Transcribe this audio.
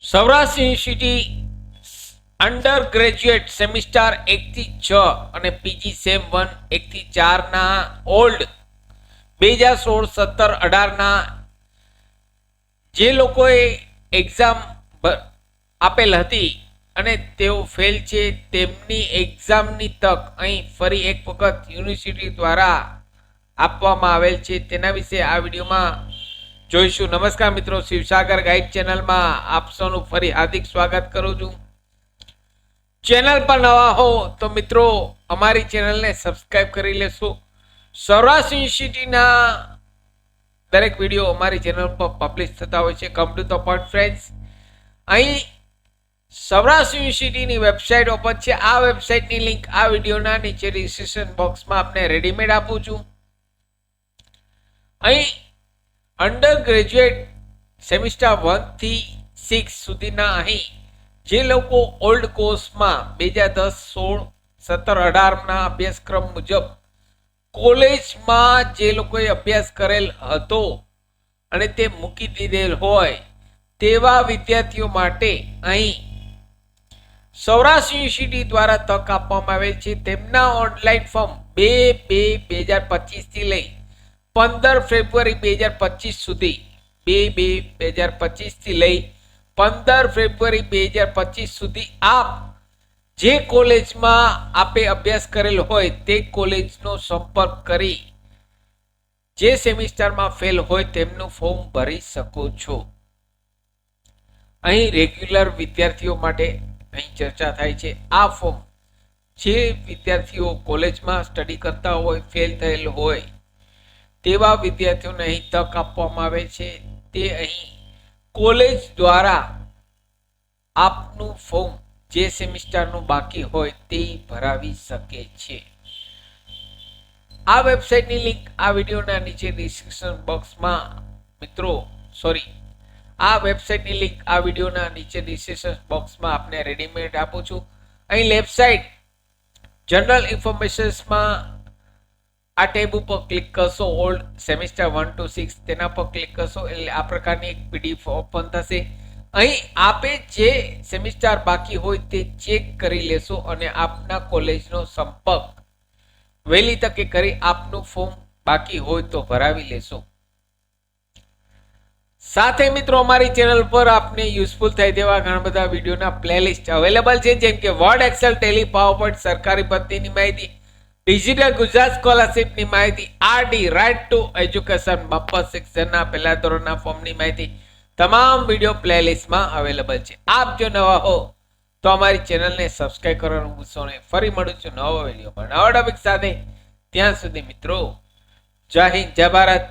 Saurashtra university under graduate semester 1 થી 6 અને PG same 1 1 થી 4 ના ઓલ્ડ 2016, 17, 18 ના જે લોકોએ એક્ઝામ આપેલ હતી અને તેઓ ફેલ છે તેમની એક્ઝામની તક અહીં ફરી એક વખત યુનિવર્સિટી દ્વારા આપવામાં આવેલ છે. તેના વિશે આ વિડીયોમાં જોઈશું. નમસ્કાર મિત્રો, શિવસાગર ગાઈડ ચેનલમાં આપ સૌનું ફરી હાર્દિક સ્વાગત કરું છું. ચેનલ પર નવા હો તો મિત્રો અમારી ચેનલને સબસ્ક્રાઇબ કરી લેશો. સૌરાષ્ટ્ર યુનિવર્સિટીના દરેક વિડીયો અમારી ચેનલ પર પબ્લિશ થતા હોય છે. Come to the point friends, અહીં સૌરાષ્ટ્ર યુનિવર્સિટીની વેબસાઇટ ઓપન છે. આ વેબસાઇટની લિંક આ વિડીયોના નીચે ડિસ્ક્રિપ્શન બોક્સમાં આપને રેડીમેડ આપું છું. અહીં અંડર ગ્રેજ્યુએટ સેમિસ્ટર 1 થી 6 સુધીના અહીં જે લોકો ઓલ્ડ કોર્સમાં 2010, 16, 17, 18 ના અભ્યાસક્રમ મુજબ કોલેજમાં જે લોકોએ અભ્યાસ કરેલ હતો અને તે મૂકી દીધેલ હોય તેવા વિદ્યાર્થીઓ માટે અહીં સૌરાષ્ટ્ર યુનિવર્સિટી દ્વારા તક આપવામાં આવે છે. તેમના ઓનલાઈન ફોર્મ 2/2/2025 થી લઈ 15 ફેબ્રુઆરી 2025 સુધી 2/2/2025 થી લઈ 15 ફેબ્રુઆરી 2025 સુધી આપ જે કોલેજમાં આપે અભ્યાસ કરેલ હોય તે કોલેજનો સંપર્ક કરી જે સેમિસ્ટરમાં ફેલ હોય તેમનું ફોર્મ ભરી શકો છો. અહીં રેગ્યુલર વિદ્યાર્થીઓ માટે અહીં ચર્ચા થાય છે. આ ફોર્મ જે વિદ્યાર્થીઓ કોલેજમાં સ્ટડી કરતા હોય, ફેલ થયેલ હોય તેવા વિદ્યાર્થીઓને અહીં તક આપવામાં આવે છે. તે અહીં કોલેજ દ્વારા આપનું ફોર્મ જે સેમિસ્ટરનું બાકી હોય તે ભરાવી શકે છે. આ વેબસાઇટની લિંક આ વિડીયોના નીચે ડિસ્ક્રિપ્શન બોક્સમાં આ વેબસાઇટની લિંક આ વિડીયોના નીચે ડિસ્ક્રિપ્શન બોક્સમાં આપને રેડીમેડ આપું છું. અહીં લેફ્ટ સાઈડ જનરલ ઇન્ફોર્મેશન્સમાં આ ટેબ ઉપર ક્લિક કરશો, ઓલ્ડ સેમિસ્ટર 1 to 6 તેના પર ક્લિક કરશો એટલે આ પ્રકારની એક પીડીએફ ઓપન થશે. અહીં આપે જે સેમિસ્ટર બાકી હોય તે ચેક કરી લેશો અને આપના કોલેજનો સંપર્ક વહેલી તકે કરી આપનું ફોર્મ બાકી હોય તો ભરાવી લેશો. સાથે મિત્રો અમારી ચેનલ પર આપને યુઝફુલ થાય તેવા ઘણા બધા વિડીયોના પ્લેલિસ્ટ અવેલેબલ છે, જેમ કે વર્ડ, એક્સેલ, ટેલી, પાવરપોઈન્ટ, સરકારી ભરતીની માહિતી, ડિજિટલ ગુજરાત સ્કોલરશિપની માહિતી, આરડી, રાઇટ ટુ એજ્યુકેશન, મફત શિક્ષણના પહેલા ધોરણના ફોર્મની માહિતી તમામ વિડીયો પ્લેલિસ્ટમાં અવેલેબલ છે. આપ જો નવા હો તો અમારી ચેનલને સબસ્ક્રાઇબ કરવાનું ભૂલશો નહીં. ફરી મળું છું નવા વિડીયો પર નવા ટોપિક સાથે. ત્યાં સુધી મિત્રો જય હિન્દ, જય ભારત.